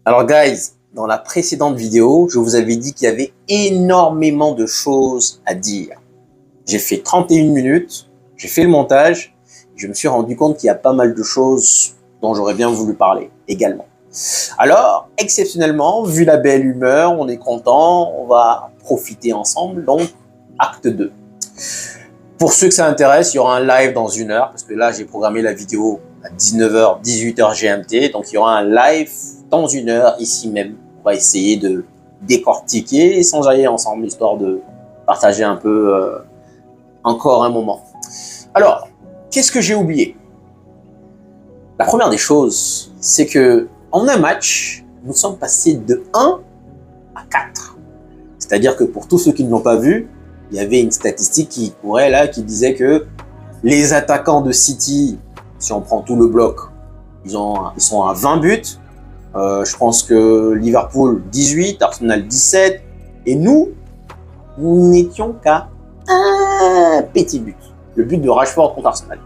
Alors guys, dans la précédente vidéo, je vous avais dit qu'il y avait énormément de choses à dire. J'ai fait 31 minutes, j'ai fait le montage, je me suis rendu compte qu'il y a pas mal de choses dont j'aurais bien voulu parler également. Alors, exceptionnellement, vu la belle humeur, on est content, on va profiter ensemble, donc acte 2. Pour ceux que ça intéresse, il y aura un live dans 1 heure, parce que là j'ai programmé la vidéo à 19h, 18h GMT, donc il y aura un live dans 1 heure, ici même. On va essayer de décortiquer et s'enjailler ensemble, histoire de partager un peu encore un moment. Alors, qu'est-ce que j'ai oublié? La première des choses, c'est que en un match, nous sommes passés de 1 à 4. C'est-à-dire que pour tous ceux qui ne l'ont pas vu, il y avait une statistique qui courait là, qui disait que les attaquants de City, si on prend tout le bloc, ils sont à 20 buts. Je pense que Liverpool 18, Arsenal 17, et nous n'étions qu'à un petit but, le but de Rashford contre Arsenal.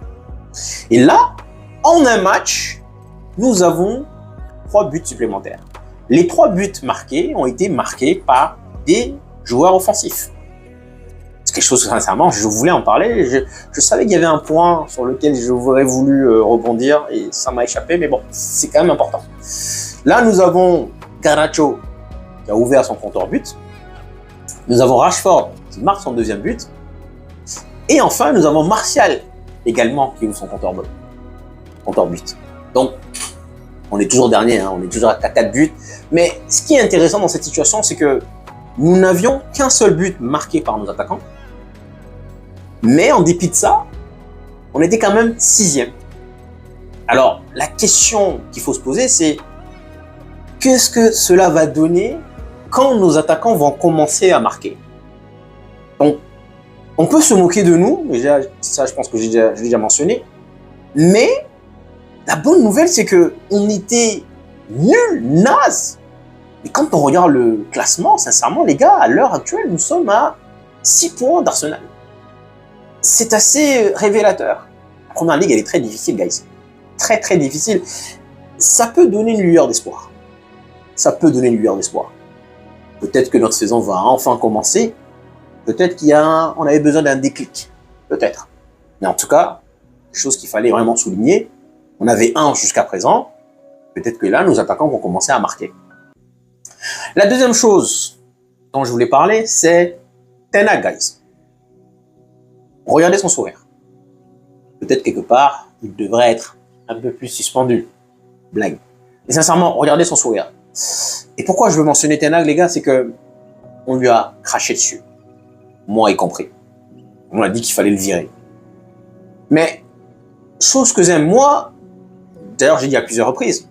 Et là, en un match, nous avons 3 buts supplémentaires. Les 3 buts marqués ont été marqués par des joueurs offensifs. C'est quelque chose que, sincèrement, je voulais en parler. Je savais qu'il y avait un point sur lequel j'aurais voulu rebondir et ça m'a échappé, mais bon, c'est quand même important. Là, nous avons Garnacho qui a ouvert son compteur but. Nous avons Rashford qui marque son 2e but. Et enfin, nous avons Martial également qui ouvre son compteur but. Donc, on est toujours dernier, hein, on est toujours à 4 buts. Mais ce qui est intéressant dans cette situation, c'est que nous n'avions qu'un seul but marqué par nos attaquants. Mais en dépit de ça, on était quand même 6e. Alors, la question qu'il faut se poser, c'est qu'est-ce que cela va donner quand nos attaquants vont commencer à marquer? Donc, on peut se moquer de nous, déjà, ça je pense que j'ai déjà mentionné, mais la bonne nouvelle, c'est qu'on était nuls, naze. Et quand on regarde le classement, sincèrement, les gars, à l'heure actuelle, nous sommes à 6 points d'Arsenal. C'est assez révélateur. La première ligue, elle est très difficile, guys. Très, très difficile. Ça peut donner une lueur d'espoir. Ça peut donner une lueur d'espoir. Peut-être que notre saison va enfin commencer. Peut-être qu'on avait besoin d'un déclic. Peut-être. Mais en tout cas, chose qu'il fallait vraiment souligner, on avait 1 jusqu'à présent. Peut-être que là, nos attaquants vont commencer à marquer. La deuxième chose dont je voulais parler, c'est Ten Hag, guys. Regardez son sourire. Peut-être quelque part, il devrait être un peu plus suspendu. Blague. Mais sincèrement, regardez son sourire. Et pourquoi je veux mentionner Ten Hag, les gars, c'est que on lui a craché dessus. Moi y compris. On a dit qu'il fallait le virer. Mais, chose que j'aime, moi, d'ailleurs j'ai dit à plusieurs reprises,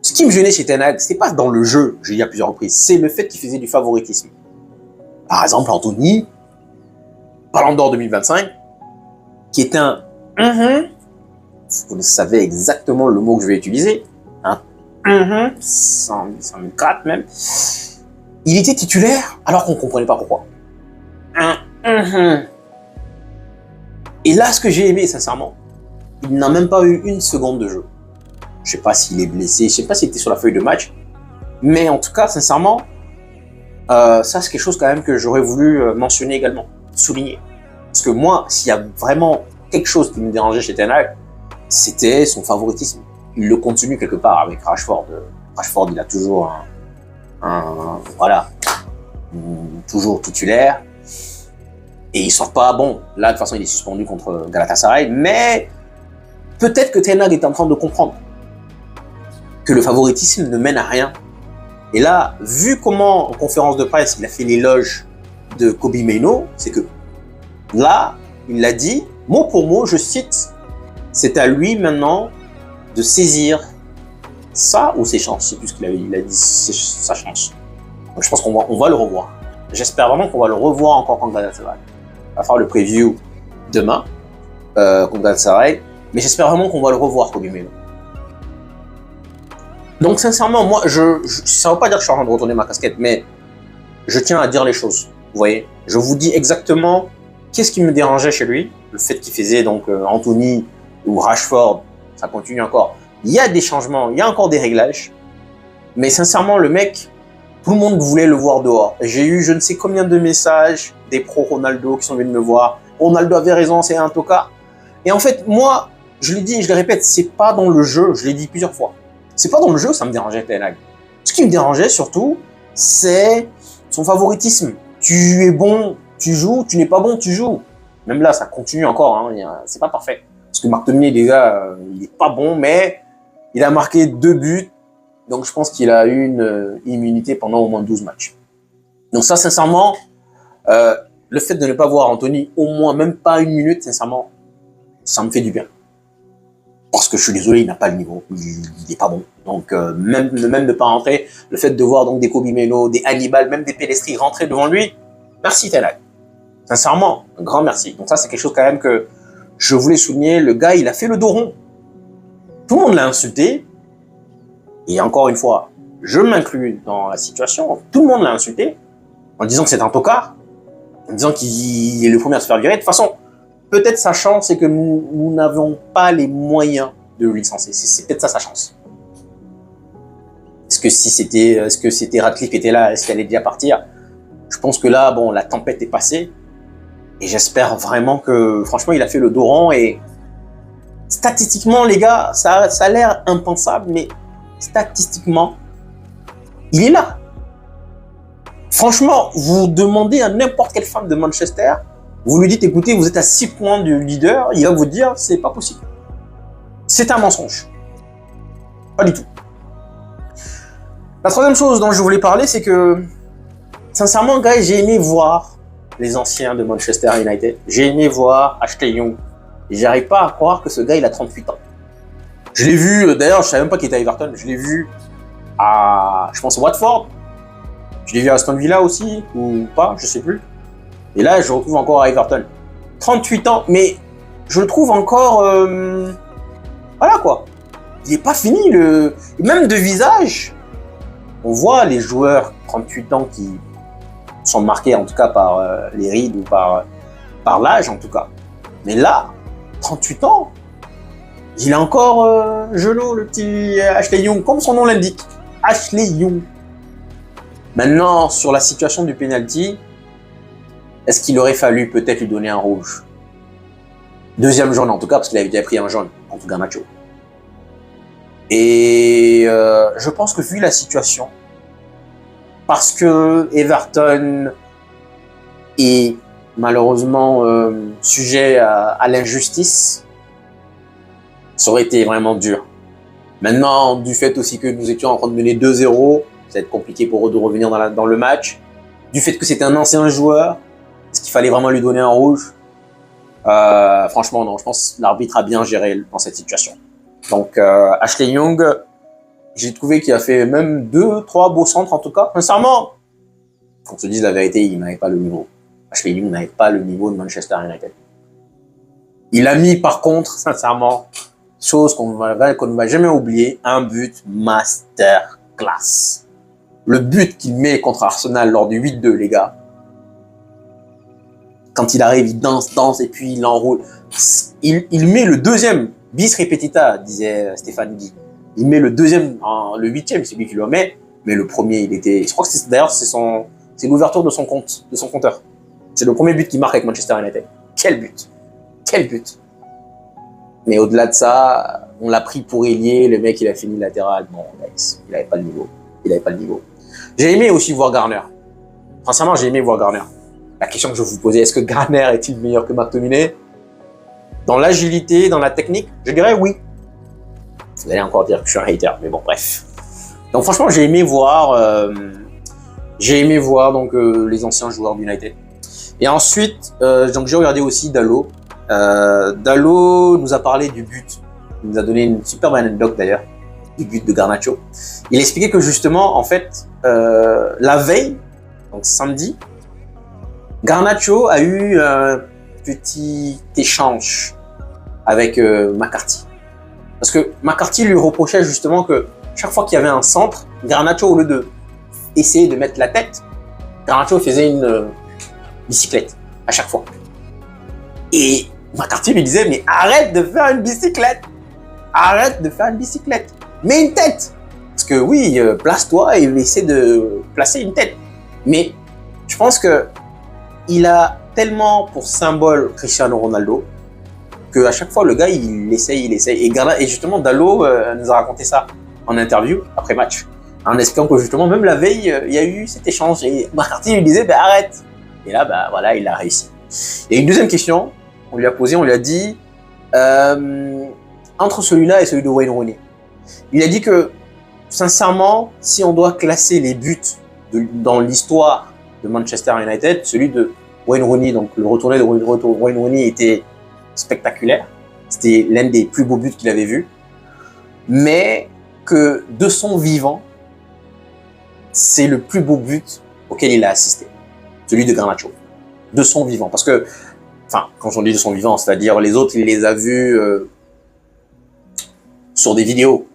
ce qui me gênait chez Ten Hag, c'est pas dans le jeu, j'ai dit à plusieurs reprises, c'est le fait qu'il faisait du favoritisme. Par exemple, Anthony, Ballon d'Or 2025, qui est un vous savez exactement le mot que je vais utiliser, un 104 même, il était titulaire alors qu'on ne comprenait pas pourquoi. Et là, ce que j'ai aimé, sincèrement, il n'a même pas eu 1 seconde de jeu. Je sais pas s'il est blessé, je sais pas s'il était sur la feuille de match, mais en tout cas, sincèrement, ça c'est quelque chose quand même que j'aurais voulu mentionner également, souligner. Parce que moi, s'il y a vraiment quelque chose qui me dérangeait chez Ten Hag, c'était son favoritisme. Il le continue quelque part avec Rashford. Rashford, il a toujours voilà, toujours titulaire. Et il sort pas, bon, là de toute façon il est suspendu contre Galatasaray, mais peut-être que Ten Hag est en train de comprendre que le favoritisme ne mène à rien. Et là, vu comment en conférence de presse il a fait l'éloge de Kobbie Mainoo, c'est que là, il l'a dit, mot pour mot, je cite, c'est à lui maintenant de saisir ça ou ses chances. Je sais plus ce qu'il avait dit, il a dit sa chance. Donc, je pense qu'on va le revoir. J'espère vraiment qu'on va le revoir encore contre Galatasaray. On va faire le preview demain contre Galatasaray, mais j'espère vraiment qu'on va le revoir, Kobbie Mainoo. Donc sincèrement, moi, ça ne veut pas dire que je suis en train de retourner ma casquette, mais je tiens à dire les choses. Vous voyez, je vous dis exactement qu'est-ce qui me dérangeait chez lui, le fait qu'il faisait donc Anthony ou Rashford, ça continue encore, il y a des changements, il y a encore des réglages. Mais sincèrement, le mec, tout le monde voulait le voir dehors. J'ai eu je ne sais combien de messages des pros Ronaldo qui sont venus me voir. Ronaldo avait raison, c'est un tocard. Et en fait, moi, je l'ai dit et je le répète, c'est pas dans le jeu, je l'ai dit plusieurs fois. C'est pas dans le jeu que ça me dérangeait, Ten Hag. Ce qui me dérangeait surtout, c'est son favoritisme. Tu es bon, tu joues, tu n'es pas bon, tu joues. Même là, ça continue encore, hein, c'est pas parfait. Parce que McTominay, déjà, il est pas bon, mais il a marqué 2 buts. Donc, je pense qu'il a eu une immunité pendant au moins 12 matchs. Donc ça, sincèrement, le fait de ne pas voir Anthony au moins même pas 1 minute, sincèrement, ça me fait du bien. Parce que je suis désolé, il n'a pas le niveau, il n'est pas bon. Donc même ne pas rentrer, le fait de voir donc des Kobe Meno, des Hannibal, même des Pellestri rentrer devant lui, merci Ten Hag. Sincèrement, un grand merci. Donc ça, c'est quelque chose quand même que je voulais souligner. Le gars, il a fait le dos rond. Tout le monde l'a insulté. Et encore une fois, je m'inclus dans la situation. Tout le monde l'a insulté en disant que c'est un tocard, en disant qu'il est le premier à se faire virer. De toute façon, peut-être sa chance, c'est que nous n'avons pas les moyens de le licencier. C'est peut-être ça sa chance. Est-ce que c'était Ratcliffe qui était là, est-ce qu'elle allait déjà partir? Je pense que là, bon, la tempête est passée. Et j'espère vraiment que, franchement, il a fait le dos rond. Et statistiquement, les gars, ça a l'air impensable, mais statistiquement, il est là. Franchement, vous demandez à n'importe quelle fan de Manchester, vous lui dites, écoutez, vous êtes à 6 points du leader, il va vous dire, c'est pas possible. C'est un mensonge. Pas du tout. La troisième chose dont je voulais parler, c'est que, sincèrement, gars, j'ai aimé voir les anciens de Manchester United. J'ai aimé voir Ashley Young. Et j'arrive pas à croire que ce gars, il a 38 ans. Je l'ai vu, d'ailleurs, je savais même pas qu'il était à Everton. Je l'ai vu à, je pense, Watford. Je l'ai vu à Aston Villa aussi, ou pas, je sais plus. Et là, je le retrouve encore à Everton. 38 ans, mais je le trouve encore... voilà, quoi. Il n'est pas fini. Même de visage, on voit les joueurs 38 ans qui sont marqués, en tout cas, par les rides ou par l'âge, en tout cas. Mais là, 38 ans, il est encore gelot, le petit Ashley Young, comme son nom l'indique. Ashley Young. Maintenant, sur la situation du penalty, est-ce qu'il aurait fallu peut-être lui donner un rouge? Deuxième jaune en tout cas, parce qu'il avait déjà pris un jaune contre Garnacho. Et je pense que vu la situation, parce que Everton est malheureusement sujet à l'injustice, ça aurait été vraiment dur. Maintenant, du fait aussi que nous étions en train de mener 2-0, ça va être compliqué pour eux de revenir dans le match. Du fait que c'était un ancien joueur, est-ce qu'il fallait vraiment lui donner un rouge? Franchement, non. Je pense que l'arbitre a bien géré dans cette situation. Donc, Ashley Young, j'ai trouvé qu'il a fait même 2-3 beaux centres en tout cas. Sincèrement, qu'on se dise la vérité, il n'avait pas le niveau. Ashley Young n'avait pas le niveau de Manchester United. Il a mis par contre, sincèrement, chose qu'on ne va jamais oublier, un but masterclass. Le but qu'il met contre Arsenal lors du 8-2, les gars. Quand il arrive, il danse, et puis il enroule. Il met le deuxième, bis repetita, disait Stéphane Guy. Il met le deuxième, le 8e, c'est lui qui le met. Mais le premier, il était... Je crois que d'ailleurs, c'est l'ouverture de son compte, de son compteur. C'est le premier but qu'il marque avec Manchester United. Quel but! Quel but! Mais au-delà de ça, on l'a pris pour ailier, le mec, il a fini latéral. Non, il n'avait pas le niveau. Il n'avait pas le niveau. J'ai aimé aussi voir Garner. Sincèrement, j'ai aimé voir Garner. La question que je vous posais, est-ce que Garner est-il meilleur que McTominay? Dans l'agilité, dans la technique, je dirais oui. Vous allez encore dire que je suis un hater, mais bon, bref. Donc franchement, j'ai aimé voir donc les anciens joueurs d'United. Et ensuite, donc j'ai regardé aussi Dalot. Dalot nous a parlé du but. Il nous a donné une superbe anecdote d'ailleurs, du but de Garnacho. Il expliquait que justement, en fait, la veille, donc samedi, Garnacho a eu un petit échange avec McCarthy. Parce que McCarthy lui reprochait justement que chaque fois qu'il y avait un centre, Garnacho, au lieu de essayer de mettre la tête, Garnacho faisait une bicyclette à chaque fois. Et McCarthy lui disait, mais arrête de faire une bicyclette. arrête de faire une bicyclette. Mets une tête. Parce que oui, place-toi et essaie de placer une tête. Mais je pense que il a tellement pour symbole Cristiano Ronaldo qu'à chaque fois, le gars, il essaye. Et justement, Dalot nous a raconté ça en interview après match. En expliquant que justement, même la veille, il y a eu cet échange. Et McCarthy lui disait, arrête. Et là, voilà, il a réussi. Et une deuxième question, on lui a posé, on lui a dit, entre celui-là et celui de Wayne Rooney. Il a dit que, sincèrement, si on doit classer les buts dans l'histoire de Manchester United, celui de Wayne Rooney, donc le retourné de Wayne Rooney était spectaculaire. C'était l'un des plus beaux buts qu'il avait vu. Mais que de son vivant, c'est le plus beau but auquel il a assisté. Celui de Garnacho. De son vivant. Parce que, enfin, quand on dit de son vivant, c'est-à-dire les autres, il les a vus sur des vidéos.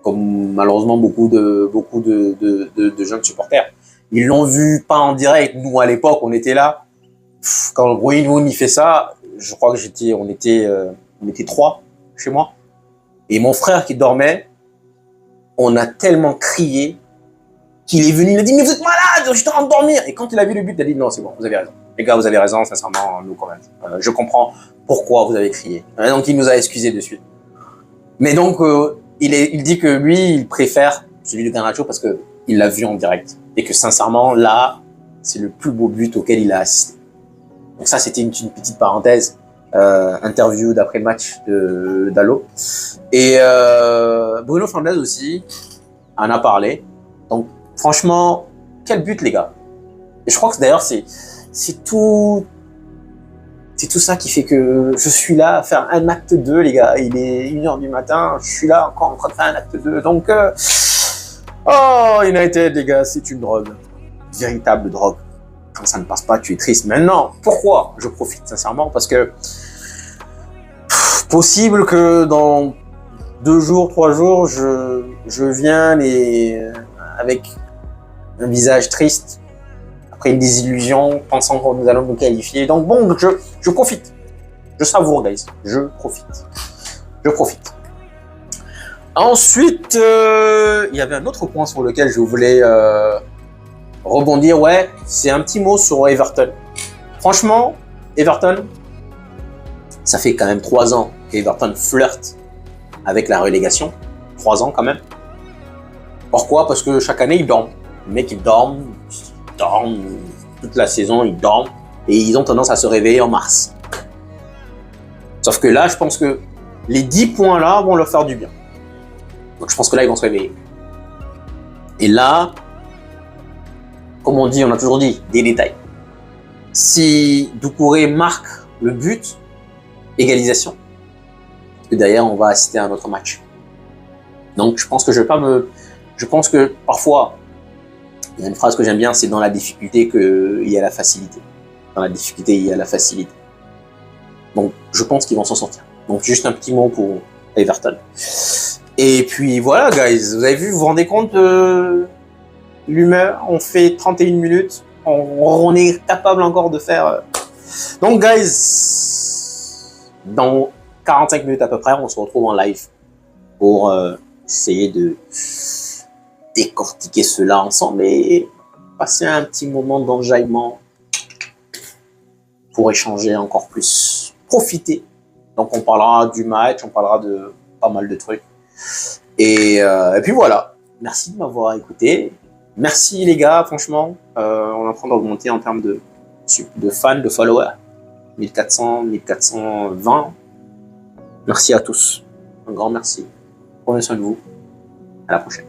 Comme malheureusement beaucoup de jeunes supporters. Ils l'ont vu pas en direct. Nous, à l'époque, on était là. Quand Wayne Rooney fait ça, je crois que on était 3 chez moi. Et mon frère qui dormait, on a tellement crié qu'il est venu, il a dit, mais vous êtes malade, je suis en train de dormir. Et quand il a vu le but, il a dit, non, c'est bon, vous avez raison. Les gars, vous avez raison, sincèrement, nous quand même. Je comprends pourquoi vous avez crié. Et donc, il nous a excusé de suite. Mais donc, il dit que lui, il préfère celui de Garnacho parce qu'il l'a vu en direct. Et que sincèrement, là, c'est le plus beau but auquel il a assisté. Donc ça, c'était une petite parenthèse. Interview d'après le match de Dalot. Et Bruno Fernandes aussi en a parlé. Donc franchement, quel but les gars. Et je crois que d'ailleurs c'est tout ça qui fait que je suis là à faire un acte 2 les gars. Il est 1h du matin, je suis là encore en train de faire un acte 2. Donc oh United les gars, c'est une drogue. Une véritable drogue. Quand ça ne passe pas, tu es triste. Maintenant, pourquoi je profite sincèrement? Parce que possible que dans 2 jours, 3 jours, je viens avec un visage triste, après une désillusion, pensant que nous allons nous qualifier. Donc bon, je profite. Je savoure, guys. Je profite. Ensuite, il y avait un autre point sur lequel je voulais rebondir. Ouais, c'est un petit mot sur Everton. Franchement, Everton, ça fait quand même 3 ans qu'Everton flirte avec la relégation. 3 ans quand même. Pourquoi? Parce que chaque année, ils dorment. Les mecs, ils dorment toute la saison, ils dorment. Et ils ont tendance à se réveiller en mars. Sauf que là, je pense que les 10 points là vont leur faire du bien. Donc je pense que là, ils vont se réveiller. Et là, comme on dit, on a toujours dit, des détails. Si Doucouré marque le but, égalisation. Et derrière, on va assister à un autre match. Donc, je pense que je pense que parfois, il y a une phrase que j'aime bien, c'est dans la difficulté qu'il y a la facilité. Dans la difficulté, il y a la facilité. Donc, je pense qu'ils vont s'en sortir. Donc, juste un petit mot pour Everton. Et puis, voilà, guys. Vous avez vu, vous vous rendez compte de l'humeur? On fait 31 minutes. On est capable encore de faire... Donc, guys, dans 45 minutes à peu près, on se retrouve en live pour essayer de décortiquer cela ensemble et passer un petit moment d'enjaillement pour échanger encore plus, profiter. Donc on parlera du match, on parlera de pas mal de trucs. Et puis voilà, merci de m'avoir écouté. Merci les gars, franchement, on est en train d'augmenter en termes de fans, de followers. 1400, 1420. Merci à tous. Un grand merci. Prenez soin de vous. À la prochaine.